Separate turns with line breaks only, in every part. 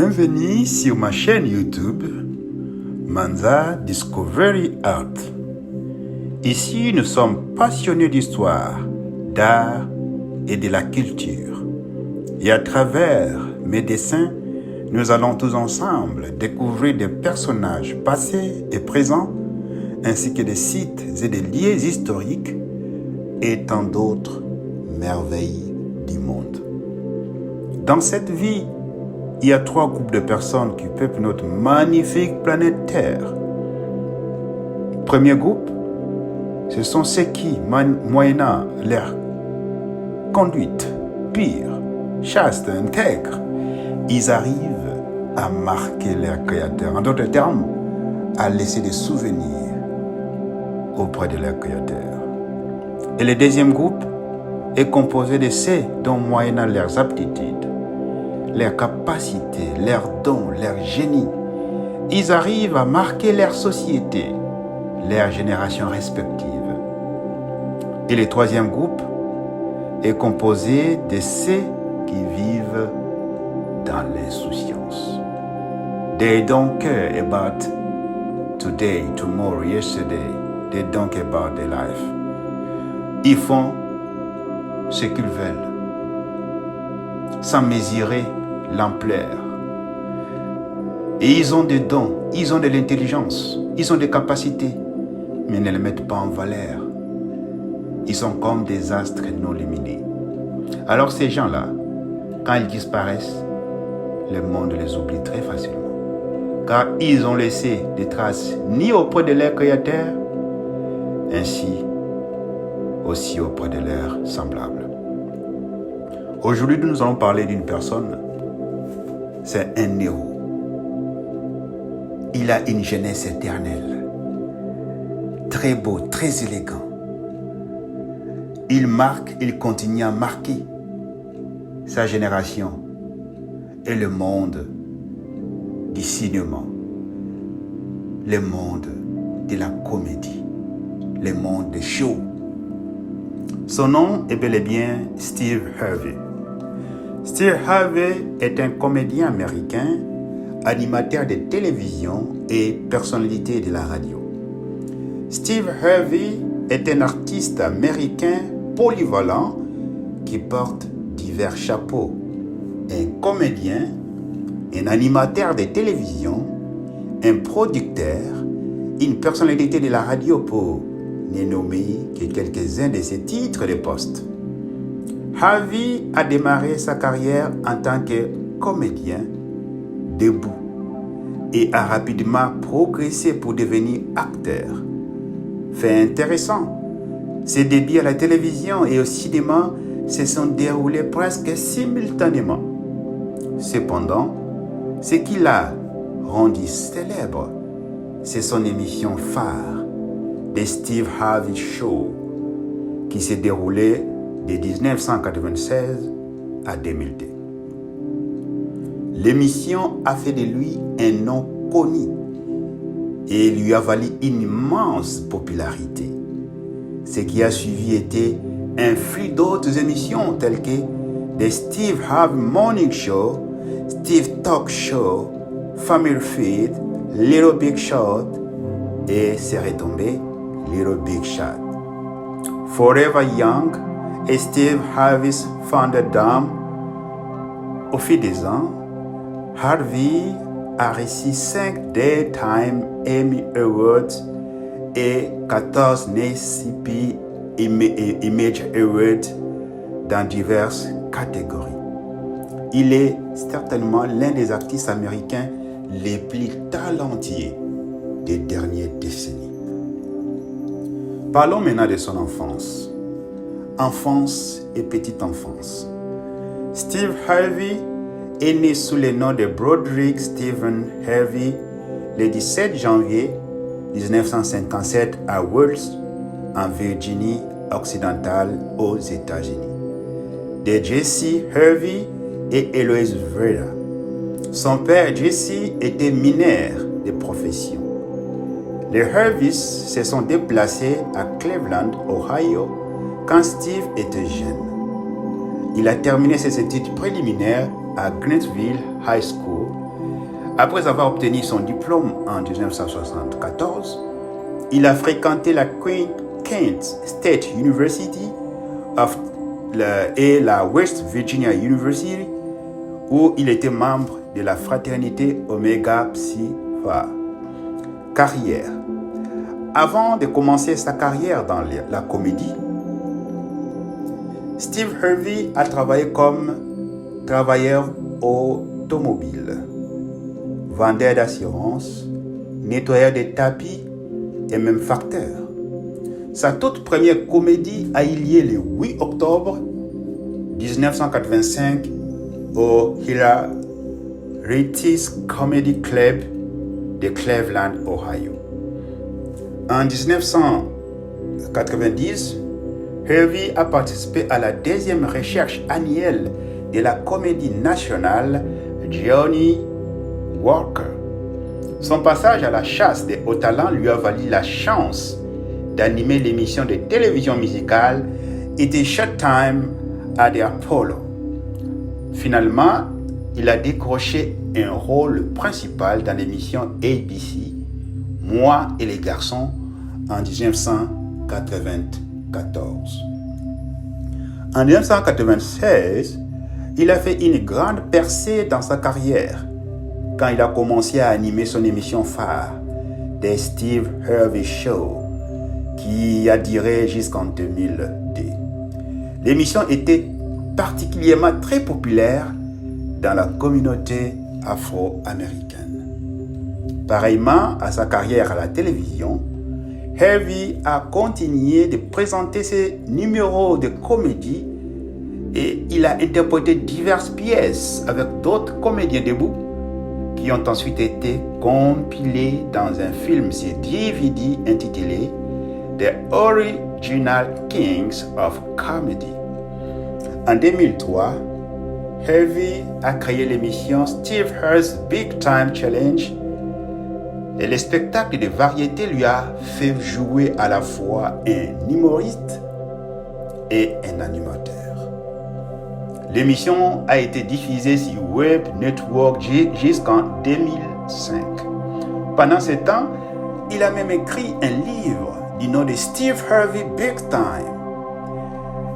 Bienvenue sur ma chaîne YouTube Manza Discovery Art. Ici, nous sommes passionnés d'histoire, d'art et de la culture. Et à travers mes dessins, nous allons tous ensemble découvrir des personnages passés et présents, ainsi que des sites et des lieux historiques et tant d'autres merveilles du monde. Dans cette vie, il y a 3 groupes de personnes qui peuplent notre magnifique planète Terre. Premier groupe, ce sont ceux qui, moyennant leur conduite pure, chaste, intègre, ils arrivent à marquer leur créateur. En d'autres termes, à laisser des souvenirs auprès de leur créateur. Et le deuxième groupe est composé de ceux dont, moyennant leurs aptitudes, leurs capacités, leurs dons, leurs génies, ils arrivent à marquer leur société, leur génération respective. Et le troisième groupe est composé de ceux qui vivent dans l'insouciance. They don't care about today, tomorrow, yesterday. They don't care about their life. Ils font ce qu'ils veulent, sans mesurer l'ampleur. Et ils ont des dons, ils ont de l'intelligence, ils ont des capacités, mais ne les mettent pas en valeur. Ils sont comme des astres non lumineux. Alors ces gens-là, quand ils disparaissent, le monde les oublie très facilement. Car ils ont laissé des traces ni auprès de leur créateur, ainsi aussi auprès de leurs semblables. Aujourd'hui, nous allons parler d'une personne. C'est un héros. Il a une jeunesse éternelle. Très beau, très élégant. Il marque, il continue à marquer sa génération et le monde du cinéma, le monde de la comédie, le monde des shows. Son nom est bel et bien Steve Harvey. Steve Harvey est un comédien américain, animateur de télévision et personnalité de la radio. Steve Harvey est un artiste américain polyvalent qui porte divers chapeaux. Un comédien, un animateur de télévision, un producteur, une personnalité de la radio pour ne nommer que quelques-uns de ses titres de poste. Harvey a démarré sa carrière en tant que comédien debout et a rapidement progressé pour devenir acteur. Fait intéressant, ses débuts à la télévision et au cinéma se sont déroulés presque simultanément. Cependant, ce qui l'a rendu célèbre, c'est son émission phare, The Steve Harvey Show, qui s'est déroulée de 1996 à 2002. L'émission a fait de lui un nom connu et lui a valu une immense popularité. Ce qui a suivi était un flux d'autres émissions telles que The Steve Harvey Morning Show, Steve Talk Show, Family Feud, Little Big Shot et c'est retombé Little Big Shot. Forever Young et Steve Harvey's Thunderdome. Au fil des ans, Harvey a reçu 5 Daytime Emmy Awards et 14 NAACP Image Awards dans diverses catégories. Il est certainement l'un des artistes américains les plus talentueux des dernières décennies. Parlons maintenant de son enfance. Enfance et petite enfance. Steve Harvey est né sous le nom de Broderick Stephen Harvey le 17 janvier 1957 à Wells, en Virginie occidentale, aux États-Unis, de Jesse Harvey et Eloise Vera. Son père Jesse était mineur de profession. Les Harveys se sont déplacés à Cleveland, Ohio, quand Steve était jeune. Il a terminé ses études préliminaires à Grantsville High School Après avoir obtenu son diplôme en 1974, il a fréquenté la Kent State University et la West Virginia University, où il était membre de la fraternité Omega Psi Phi. Carrière. Avant de commencer sa carrière dans la comédie, Steve Harvey a travaillé comme travailleur automobile, vendeur d'assurance, nettoyeur de tapis et même facteur. Sa toute première comédie a eu lieu le 8 octobre 1985 au Hilarities Comedy Club de Cleveland, Ohio. En 1990, Harvey a participé à la deuxième recherche annuelle de la Comédie nationale Johnny Walker. Son passage à la chasse des hauts talents lui a valu la chance d'animer l'émission de télévision musicale It is Showtime à The Apollo. Finalement, il a décroché un rôle principal dans l'émission ABC Moi et les garçons en 1994. En 1996, il a fait une grande percée dans sa carrière quand il a commencé à animer son émission phare, The Steve Harvey Show, qui a duré jusqu'en 2002. L'émission était particulièrement très populaire dans la communauté afro-américaine. Pareillement à sa carrière à la télévision, Harvey a continué de présenter ses numéros de comédie et il a interprété diverses pièces avec d'autres comédiens debout qui ont ensuite été compilés dans un film sur DVD intitulé The Original Kings of Comedy. En 2003, Harvey a créé l'émission Steve Harvey's Big Time Challenge et le spectacle de variété lui a fait jouer à la fois un humoriste et un animateur. L'émission a été diffusée sur Web Network jusqu'en 2005. Pendant ce temps, il a même écrit un livre du nom de Steve Harvey Big Time.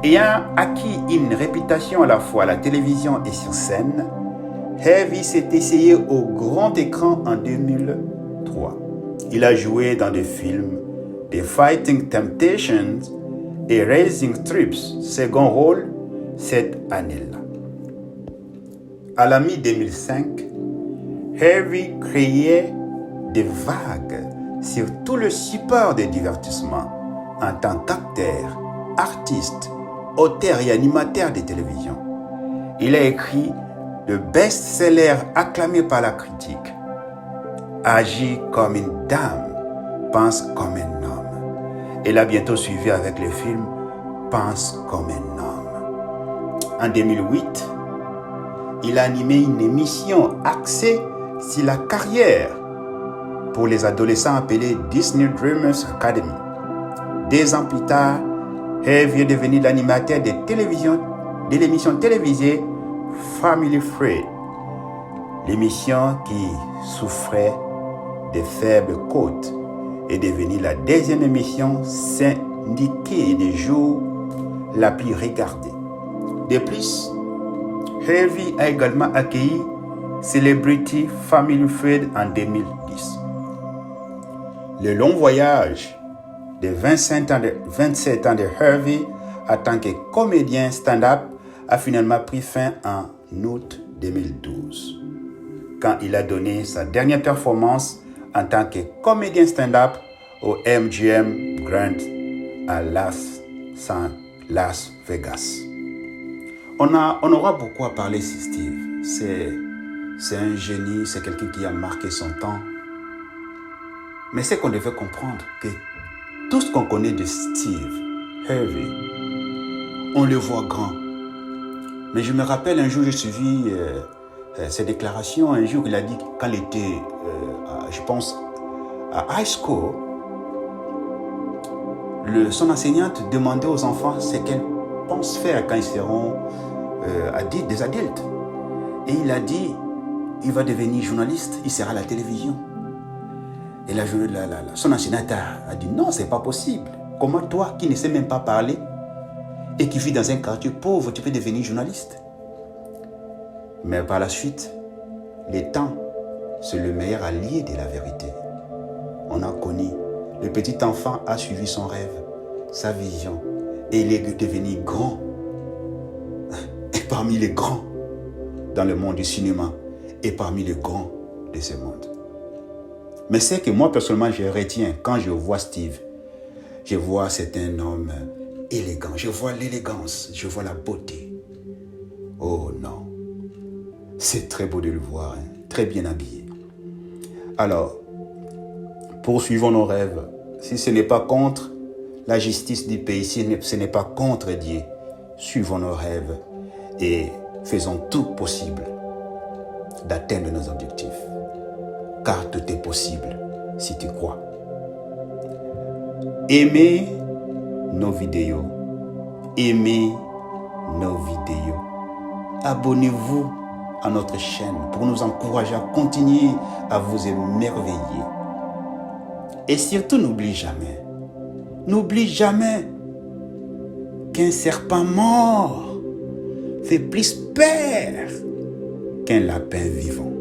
Ayant acquis une réputation à la fois à la télévision et sur scène, Harvey s'est essayé au grand écran en 2003. Il a joué dans des films The Fighting Temptations et Raising Troops, second rôle cette année-là. À la mi-2005, Harvey créait des vagues sur tout le support de divertissement en tant qu'acteur, artiste, auteur et animateur de télévision. Il a écrit de best-sellers acclamés par la critique. Agis comme une dame, pense comme un homme. Il a bientôt suivi avec le film Pense comme un homme. En 2008, il a animé une émission axée sur la carrière pour les adolescents appelée Disney Dreamers Academy. 2 ans plus tard, Harvey est devenu l'animateur de l'émission télévisée Family Feud. L'émission qui souffrait de faibles cotes est devenue la 2e émission syndiquée des jours la plus regardée. De plus, Harvey a également accueilli Celebrity Family Feud en 2010. Le long voyage de 27 ans de Harvey en tant que comédien stand-up a finalement pris fin en août 2012, quand il a donné sa dernière performance en tant que comédien stand-up au MGM Grand à Las Vegas. On aura beaucoup à parler sur Steve. C'est un génie, c'est quelqu'un qui a marqué son temps. Mais c'est qu'on devait comprendre que tout ce qu'on connaît de Steve Harvey, on le voit grand. Mais je me rappelle un jour, j'ai suivi ses déclarations. Un jour, il a dit quand il était, je pense, à high school, son enseignante demandait aux enfants ce qu'elles pensent faire quand ils seront des adultes. Et il a dit, il va devenir journaliste, il sera à la télévision. Et son enseignante a dit non, c'est pas possible. Comment toi, qui ne sais même pas parler et qui vis dans un quartier pauvre, tu peux devenir journaliste? Mais par la suite, le temps, c'est le meilleur allié de la vérité. On a connu, le petit enfant a suivi son rêve, sa vision, et il est devenu grand. Et parmi les grands dans le monde du cinéma, et parmi les grands de ce monde. Mais c'est que moi, personnellement, je retiens, quand je vois Steve, je vois c'est un homme élégant, je vois l'élégance, je vois la beauté. Oh non, c'est très beau de le voir, hein, très bien habillé. Alors, poursuivons nos rêves. Si ce n'est pas contre la justice du pays, si ce n'est pas contre Dieu, suivons nos rêves et faisons tout possible d'atteindre nos objectifs. Car tout est possible si tu crois. Aimez nos vidéos. Aimez nos vidéos. Abonnez-vous à notre chaîne pour nous encourager à continuer à vous émerveiller. Et surtout, n'oublie jamais qu'un serpent mort fait plus peur qu'un lapin vivant.